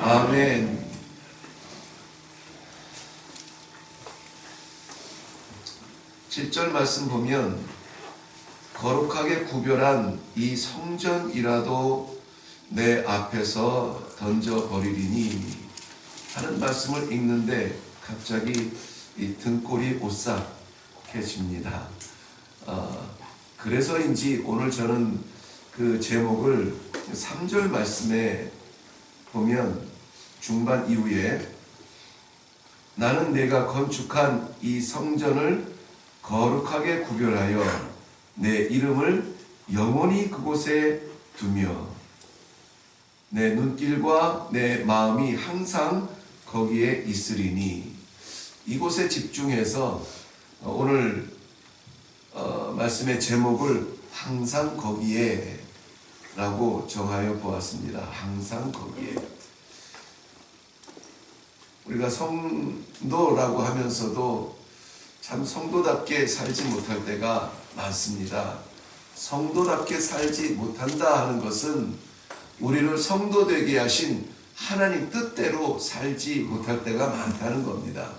아멘. 7절 말씀 보면 거룩하게 구별한 이 성전이라도 내 앞에서 던져버리리니 하는 말씀을 읽는데 갑자기 이 등골이 오싹해집니다. 그래서인지 오늘 저는 그 제목을 3절 말씀에 보면 중반 이후에 나는 내가 건축한 이 성전을 거룩하게 구별하여 내 이름을 영원히 그곳에 두며 내 눈길과 내 마음이 항상 거기에 있으리니 이곳에 집중해서 오늘 말씀의 제목을 항상 거기에 라고 정하여 보았습니다. 항상 거기에. 우리가 성도라고 하면서도 참 성도답게 살지 못할 때가 많습니다. 성도답게 살지 못한다 하는 것은 우리를 성도되게 하신 하나님 뜻대로 살지 못할 때가 많다는 겁니다.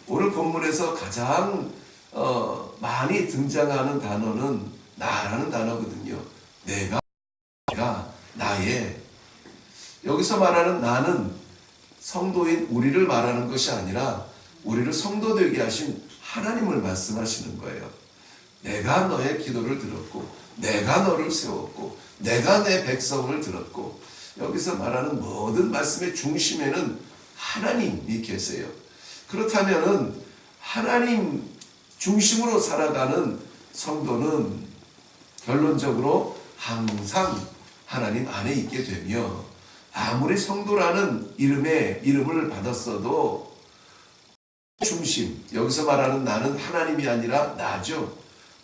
오늘 본문에서 가장 많이 등장하는 단어는 나라는 단어거든요. 내가 나의. 여기서 말하는 나는 성도인 우리를 말하는 것이 아니라 우리를 성도되게 하신 하나님을 말씀하시는 거예요. 내가 너의 기도를 들었고 내가 너를 세웠고 내가 내 백성을 들었고 여기서 말하는 모든 말씀의 중심에는 하나님이 계세요. 그렇다면은 하나님 중심으로 살아가는 성도는 결론적으로 항상 하나님 안에 있게 되며 아무리 성도라는 이름을 받았어도 중심, 여기서 말하는 나는 하나님이 아니라 나죠.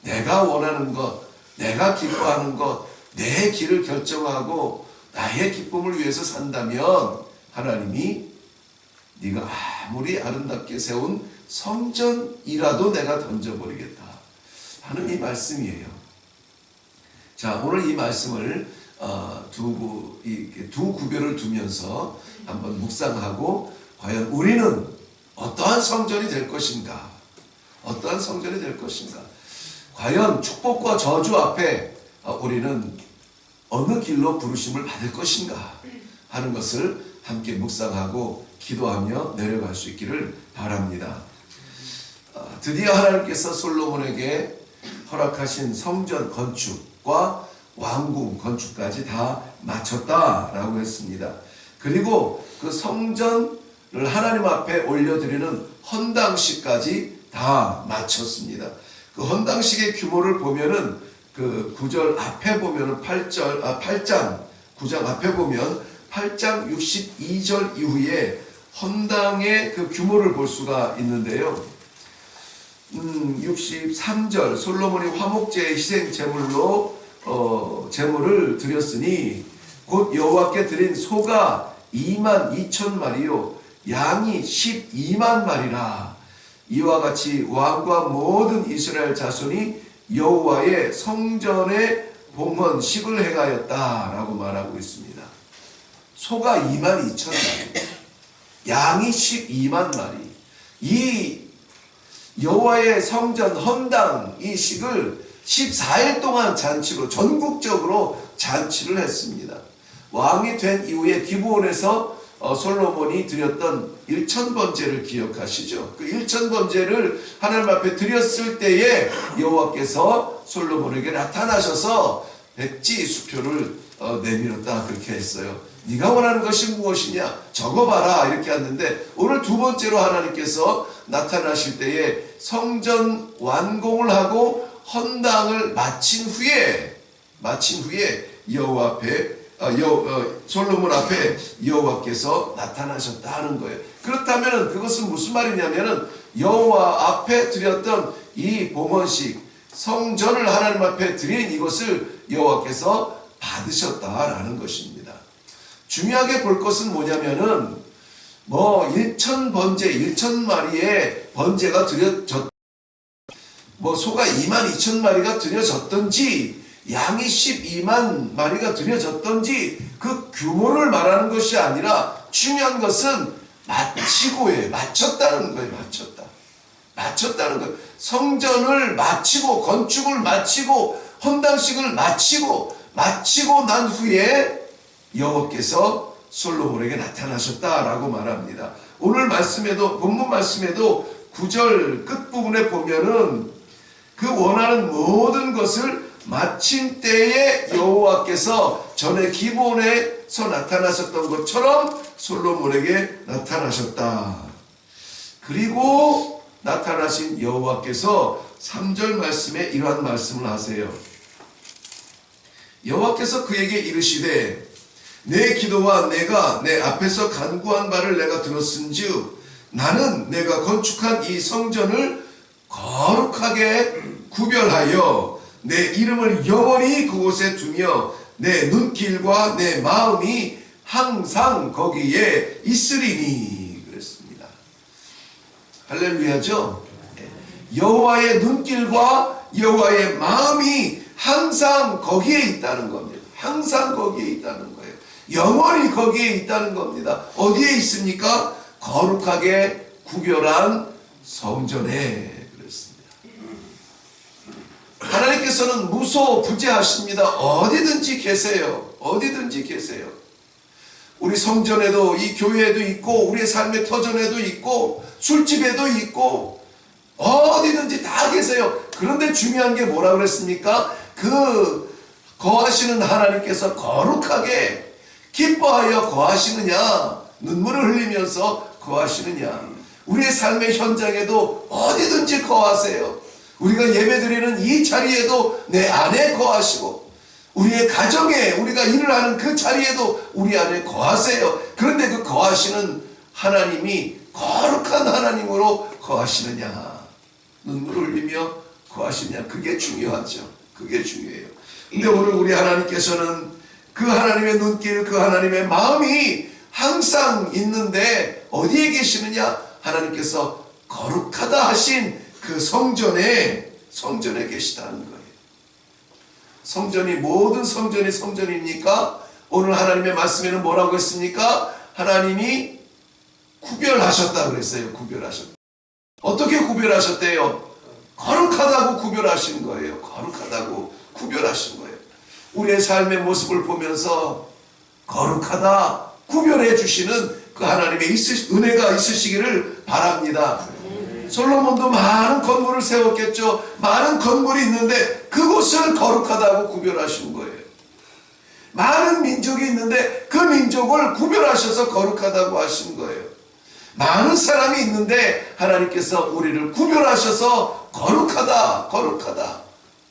내가 원하는 것, 내가 기뻐하는 것, 내 길을 결정하고 나의 기쁨을 위해서 산다면 하나님이 네가 아무리 아름답게 세운 성전이라도 내가 던져버리겠다 하는 이 말씀이에요. 자, 오늘 이 말씀을 두 구별을 두면서 한번 묵상하고 과연 우리는 어떠한 성전이 될 것인가? 어떠한 성전이 될 것인가? 과연 축복과 저주 앞에 우리는 어느 길로 부르심을 받을 것인가? 하는 것을 함께 묵상하고 기도하며 내려갈 수 있기를 바랍니다. 드디어 하나님께서 솔로몬에게 허락하신 성전 건축과 왕궁 건축까지 다 마쳤다라고 했습니다. 그리고 그 성전을 하나님 앞에 올려드리는 헌당식까지 다 마쳤습니다. 그 헌당식의 규모를 보면은 그 9절 앞에 보면은 8장 9장 앞에 보면 8장 62절 이후에 헌당의 그 규모를 볼 수가 있는데요. 63절 솔로몬이 화목제 희생 제물로 제물을 드렸으니 곧 여호와께 드린 소가 22,000마리요 양이 12만 마리라. 이와 같이 왕과 모든 이스라엘 자손이 여호와의 성전에 봉헌식을 행하였다라고 말하고 있습니다. 소가 22,000마리, 양이 12만 마리. 이 여호와의 성전 헌당 이 식을 14일 동안 잔치로 전국적으로 잔치를 했습니다. 왕이 된 이후에 기브온에서 솔로몬이 드렸던 1,000번제를 기억하시죠? 그 1,000번제를 하나님 앞에 드렸을 때에 여호와께서 솔로몬에게 나타나셔서 백지 수표를 내밀었다 그렇게 했어요. 네가 원하는 것이 무엇이냐? 적어봐라 이렇게 했는데 오늘 두 번째로 하나님께서 나타나실 때에 성전 완공을 하고 헌당을 마친 후에 여호와 앞에 솔로몬 앞에 여호와께서 나타나셨다는 거예요. 그렇다면 그것은 무슨 말이냐면은 여호와 앞에 드렸던 이 봉헌식 성전을 하나님 앞에 드린 이것을 여호와께서 받으셨다라는 것입니다. 중요하게 볼 것은 뭐냐면은 1,000번제 1,000마리의 번제가 드려졌 소가 22,000마리가 드려졌던지 양이 12만 마리가 드려졌던지 그 규모를 말하는 것이 아니라 중요한 것은 마치고예요. 마쳤다는 거예요. 마쳤다는 거예요. 성전을 마치고 건축을 마치고 헌당식을 마치고 난 후에 여호와께서 솔로몬에게 나타나셨다라고 말합니다. 오늘 말씀에도 본문 말씀에도 9절 끝부분에 보면은 그 원하는 모든 것을 마친 때에 여호와께서 전에 기브온에서 나타나셨던 것처럼 솔로몬에게 나타나셨다. 그리고 나타나신 여호와께서 3절 말씀에 이러한 말씀을 하세요. 여호와께서 그에게 이르시되 내 기도와 내가 내 앞에서 간구한 바를 내가 들었은즉 나는 내가 건축한 이 성전을 거룩하게 구별하여 내 이름을 영원히 그곳에 두며 내 눈길과 내 마음이 항상 거기에 있으리니 그랬습니다. 할렐루야죠. 여호와의 눈길과 여호와의 마음이 항상 거기에 있다는 겁니다. 항상 거기에 있다는 거예요. 영원히 거기에 있다는 겁니다. 어디에 있습니까? 거룩하게 구별한 성전에 그랬습니다. 하나님께서는 무소부재하십니다. 어디든지 계세요. 어디든지 계세요. 우리 성전에도 이 교회에도 있고 우리의 삶의 터전에도 있고 술집에도 있고 어디든지 다 계세요. 그런데 중요한 게 뭐라 그랬습니까? 그 거하시는 하나님께서 거룩하게 기뻐하여 거하시느냐, 눈물을 흘리면서 거하시느냐. 우리의 삶의 현장에도 어디든지 거하세요. 우리가 예배드리는 이 자리에도 내 안에 거하시고 우리의 가정에 우리가 일을 하는 그 자리에도 우리 안에 거하세요. 그런데 그 거하시는 하나님이 거룩한 하나님으로 거하시느냐, 눈물을 흘리며 거하시느냐. 그게 중요하죠. 그게 중요해요. 근데 오늘 우리 하나님께서는 그 하나님의 눈길, 그 하나님의 마음이 항상 있는데 어디에 계시느냐? 하나님께서 거룩하다 하신 그 성전에 계시다는 거예요. 성전이 모든 성전이 성전입니까? 오늘 하나님의 말씀에는 뭐라고 했습니까? 하나님이 구별하셨다 그랬어요. 구별하셨다. 어떻게 구별하셨대요? 거룩하다고 구별하신 거예요. 거룩하다고 구별하신 거예요. 우리의 삶의 모습을 보면서 거룩하다 구별해 주시는 그 하나님의 은혜가 있으시기를 바랍니다. 솔로몬도 많은 건물을 세웠겠죠. 많은 건물이 있는데 그곳을 거룩하다고 구별하신 거예요. 많은 민족이 있는데 그 민족을 구별하셔서 거룩하다고 하신 거예요. 많은 사람이 있는데 하나님께서 우리를 구별하셔서 거룩하다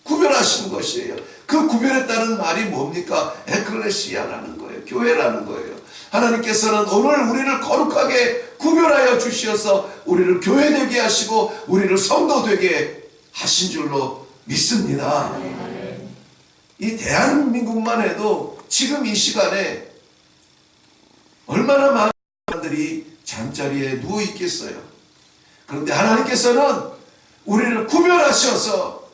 구별하신 것이에요. 그 구별했다는 말이 뭡니까? 에클레시아라는 거예요. 교회라는 거예요. 하나님께서는 오늘 우리를 거룩하게 구별하여 주셔서 우리를 교회 되게 하시고 우리를 성도 되게 하신 줄로 믿습니다. 이 대한민국만 해도 지금 이 시간에 얼마나 많은 사람들이 잠자리에 누워 있겠어요. 그런데 하나님께서는 우리를 구별하셔서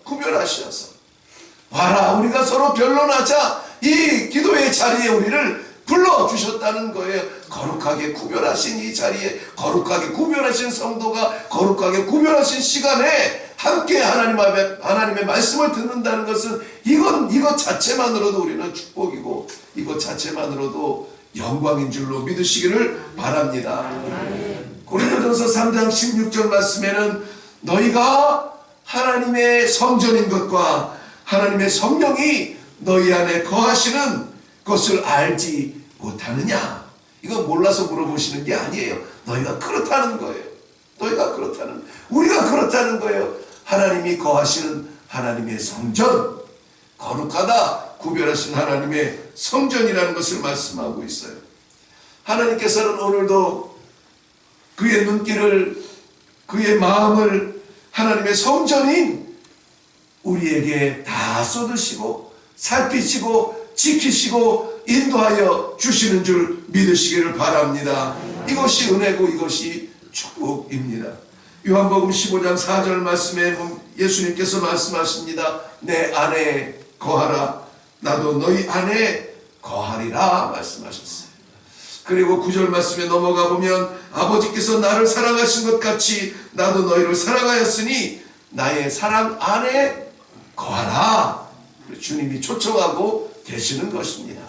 봐라, 우리가 서로 변론하자 이 기도의 자리에 우리를 불러주셨다는 거예요. 거룩하게 구별하신 이 자리에, 거룩하게 구별하신 성도가 거룩하게 구별하신 시간에 함께 하나님의 말씀을 듣는다는 것은 이것 자체만으로도 우리는 축복이고 이것 자체만으로도 영광인 줄로 믿으시기를 바랍니다. 고린도전서 3장 16절 말씀에는 너희가 하나님의 성전인 것과 하나님의 성령이 너희 안에 거하시는 것을 알지 못하느냐? 이거 몰라서 물어보시는 게 아니에요. 너희가 그렇다는 거예요. 우리가 그렇다는 거예요. 하나님이 거하시는 하나님의 성전, 거룩하다 구별하신 하나님의 성전이라는 것을 말씀하고 있어요. 하나님께서는 오늘도 그의 눈길을, 그의 마음을 하나님의 성전인 우리에게 다 쏟으시고 살피시고 지키시고 인도하여 주시는 줄 믿으시기를 바랍니다. 이것이 은혜고 이것이 축복입니다. 요한복음 15장 4절 말씀에 예수님께서 말씀하십니다. 내 안에 거하라, 나도 너희 안에 거하리라 말씀하셨어요. 그리고 9절 말씀에 넘어가 보면 아버지께서 나를 사랑하신 것 같이 나도 너희를 사랑하였으니 나의 사랑 안에 거하라. 주님이 초청하고 계시는 것입니다.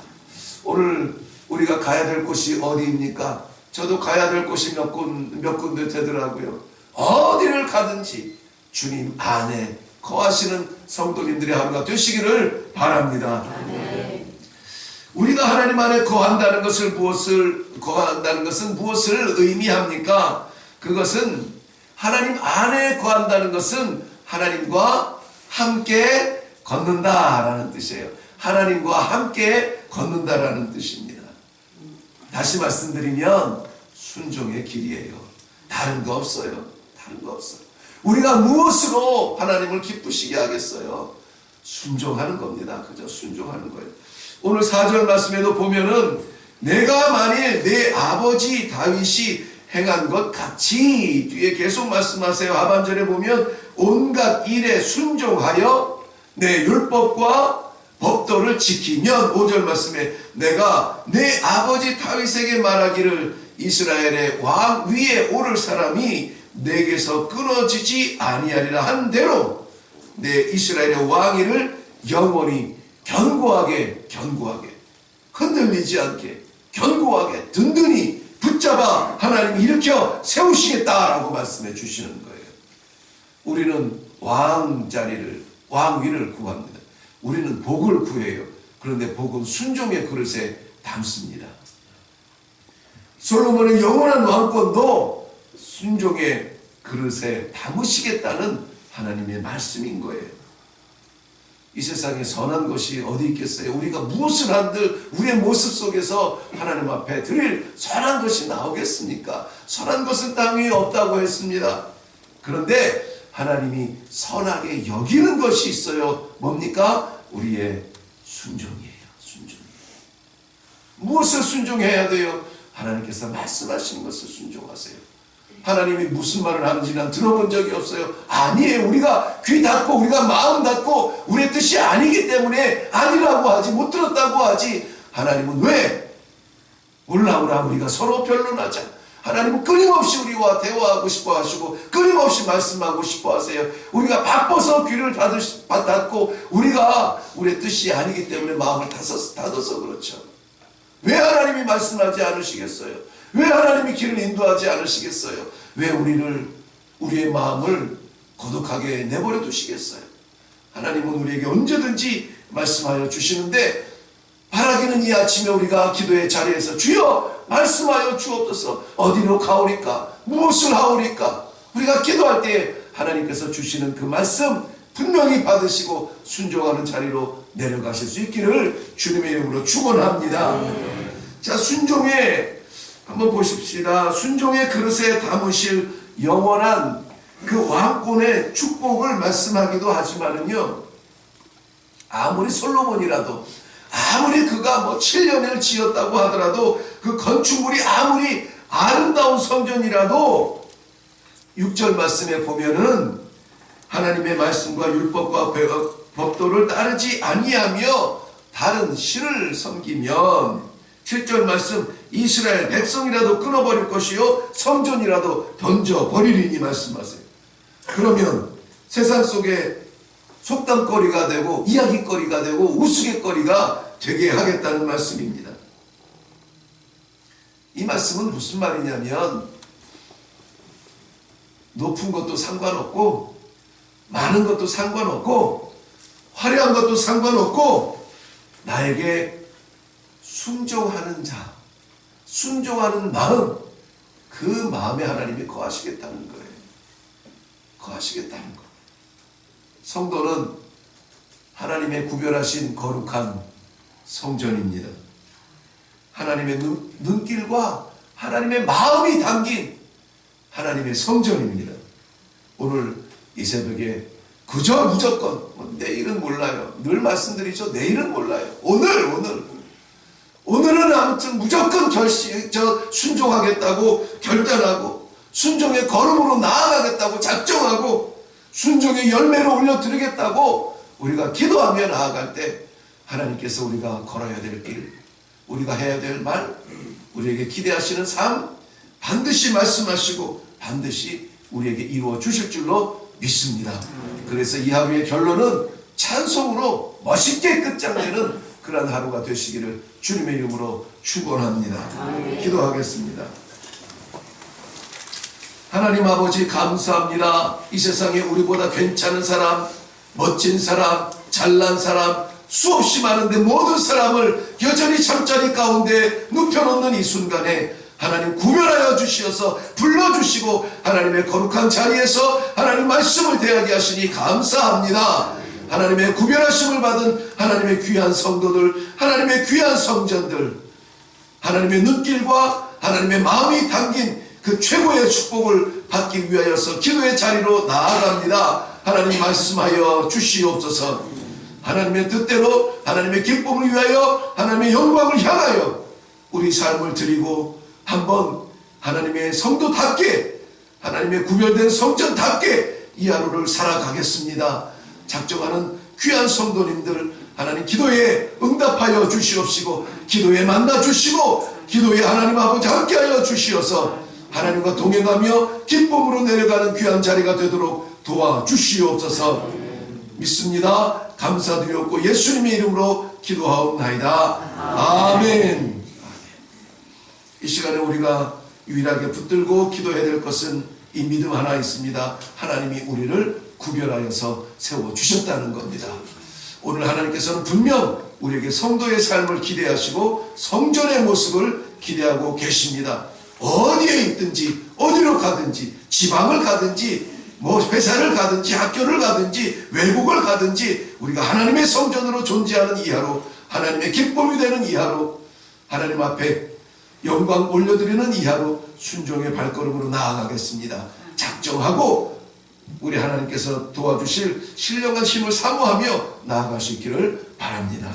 오늘 우리가 가야 될 곳이 어디입니까? 저도 가야 될 곳이 몇 군데 되더라고요. 어디를 가든지 주님 안에 거하시는 성도님들의 하루가 되시기를 바랍니다. 우리가 하나님 안에 거한다는 것은 무엇을 의미합니까? 그것은 하나님 안에 거한다는 것은 하나님과 함께 걷는다라는 뜻이에요. 하나님과 함께 걷는다라는 뜻입니다. 다시 말씀드리면 순종의 길이에요. 다른 거 없어요. 다른 거 없어요. 우리가 무엇으로 하나님을 기쁘시게 하겠어요? 순종하는 겁니다. 그저 순종하는 거예요. 오늘 4절 말씀에도 보면은 내가 만일 내 아버지 다윗이 행한 것 같이 뒤에 계속 말씀하세요. 하반절에 보면 온갖 일에 순종하여 내 율법과 법도를 지키면 5절 말씀에 내가 내 아버지 다윗에게 말하기를 이스라엘의 왕 위에 오를 사람이 내게서 끊어지지 아니하리라 한 대로 내 이스라엘의 왕위를 영원히 견고하게 흔들리지 않게 견고하게 든든히 붙잡아 하나님이 일으켜 세우시겠다라고 말씀해 주시는 거예요. 우리는 왕위를 구합니다. 우리는 복을 구해요. 그런데 복은 순종의 그릇에 담습니다. 솔로몬의 영원한 왕권도 순종의 그릇에 담으시겠다는 하나님의 말씀인 거예요. 이 세상에 선한 것이 어디 있겠어요? 우리가 무엇을 한들 우리의 모습 속에서 하나님 앞에 드릴 선한 것이 나오겠습니까? 선한 것은 땅 위에 없다고 했습니다. 그런데 하나님이 선하게 여기는 것이 있어요. 뭡니까? 우리의 순종이에요. 순종이에요. 무엇을 순종해야 돼요? 하나님께서 말씀하시는 것을 순종하세요. 하나님이 무슨 말을 하는지 난 들어본 적이 없어요. 아니에요. 우리가 귀 닫고 우리가 마음 닫고 우리의 뜻이 아니기 때문에 아니라고 하지 못 들었다고 하지. 하나님은 왜? 올라오라 우리가 서로 변론하자. 하나님은 끊임없이 우리와 대화하고 싶어 하시고 끊임없이 말씀하고 싶어 하세요. 우리가 바빠서 귀를 닫고 우리가 우리의 뜻이 아니기 때문에 마음을 닫아서 그렇죠. 왜 하나님이 말씀하지 않으시겠어요? 왜 하나님이 길을 인도하지 않으시겠어요? 왜 우리의 마음을 고독하게 내버려 두시겠어요? 하나님은 우리에게 언제든지 말씀하여 주시는데 바라기는 이 아침에 우리가 기도의 자리에서 주여 말씀하여 주옵소서. 어디로 가오리까? 무엇을 하오리까? 우리가 기도할 때 하나님께서 주시는 그 말씀 분명히 받으시고 순종하는 자리로 내려가실 수 있기를 주님의 이름으로 축원합니다. 자, 순종의 한번 보십시다. 순종의 그릇에 담으실 영원한 그 왕권의 축복을 말씀하기도 하지만은요, 아무리 솔로몬이라도 아무리 그가 7년을 지었다고 하더라도 그 건축물이 아무리 아름다운 성전이라도 6절 말씀에 보면은 하나님의 말씀과 율법과 법도를 따르지 아니하며 다른 신을 섬기면 7절 말씀 이스라엘 백성이라도 끊어버릴 것이요 성전이라도 던져버리리니 말씀하세요. 그러면 세상 속에 속담거리가 되고 이야기거리가 되고 우스갯거리가 되게 하겠다는 말씀입니다. 이 말씀은 무슨 말이냐면 높은 것도 상관없고 많은 것도 상관없고 화려한 것도 상관없고 나에게 순종하는 자, 순종하는 마음, 그 마음에 하나님이 거하시겠다는 거예요. 거하시겠다는 거. 성도는 하나님의 구별하신 거룩한 성전입니다. 하나님의 눈길과 하나님의 마음이 담긴 하나님의 성전입니다. 오늘 이 새벽에 그저 무조건 내일은 몰라요. 늘 말씀드리죠. 내일은 몰라요. 오늘은 아무튼 무조건 순종하겠다고 결단하고 순종의 걸음으로 나아가겠다고 작정하고 순종의 열매로 올려드리겠다고 우리가 기도하며 나아갈 때 하나님께서 우리가 걸어야 될 길, 우리가 해야 될 말, 우리에게 기대하시는 삶 반드시 말씀하시고 반드시 우리에게 이루어 주실 줄로 믿습니다. 그래서 이 하루의 결론은 찬송으로 멋있게 끝장내는 그러한 하루가 되시기를 주님의 이름으로 축원합니다. 기도하겠습니다. 하나님 아버지 감사합니다. 이 세상에 우리보다 괜찮은 사람, 멋진 사람, 잘난 사람 수없이 많은데 모든 사람을 여전히 잠자리 가운데 눕혀놓는 이 순간에 하나님 구별하여 주시어서 불러주시고 하나님의 거룩한 자리에서 하나님 말씀을 대하게 하시니 감사합니다. 하나님의 구별하심을 받은 하나님의 귀한 성도들, 하나님의 귀한 성전들, 하나님의 눈길과 하나님의 마음이 담긴 그 최고의 축복을 받기 위하여서 기도의 자리로 나아갑니다. 하나님 말씀하여 주시옵소서. 하나님의 뜻대로 하나님의 기쁨을 위하여 하나님의 영광을 향하여 우리 삶을 드리고 한번 하나님의 성도답게 하나님의 구별된 성전답게 이 하루를 살아가겠습니다. 작정하는 귀한 성도님들 하나님 기도에 응답하여 주시옵시고 기도에 만나 주시고 기도에 하나님 아버지 함께하여 주시어서 하나님과 동행하며 기쁨으로 내려가는 귀한 자리가 되도록 도와주시옵소서. 믿습니다. 감사드렸고 예수님의 이름으로 기도하옵나이다. 아멘. 이 시간에 우리가 유일하게 붙들고 기도해야 될 것은 이 믿음 하나 있습니다. 하나님이 우리를 구별하여서 세워주셨다는 겁니다. 오늘 하나님께서는 분명 우리에게 성도의 삶을 기대하시고 성전의 모습을 기대하고 계십니다. 어디에 있든지 어디로 가든지 지방을 가든지 뭐 회사를 가든지 학교를 가든지 외국을 가든지 우리가 하나님의 성전으로 존재하는 이 하루, 하나님의 기쁨이 되는 이 하루, 하나님 앞에 영광 올려드리는 이 하루 순종의 발걸음으로 나아가겠습니다. 작정하고 우리 하나님께서 도와주실 신령한 힘을 사모하며 나아갈 수 있기를 바랍니다.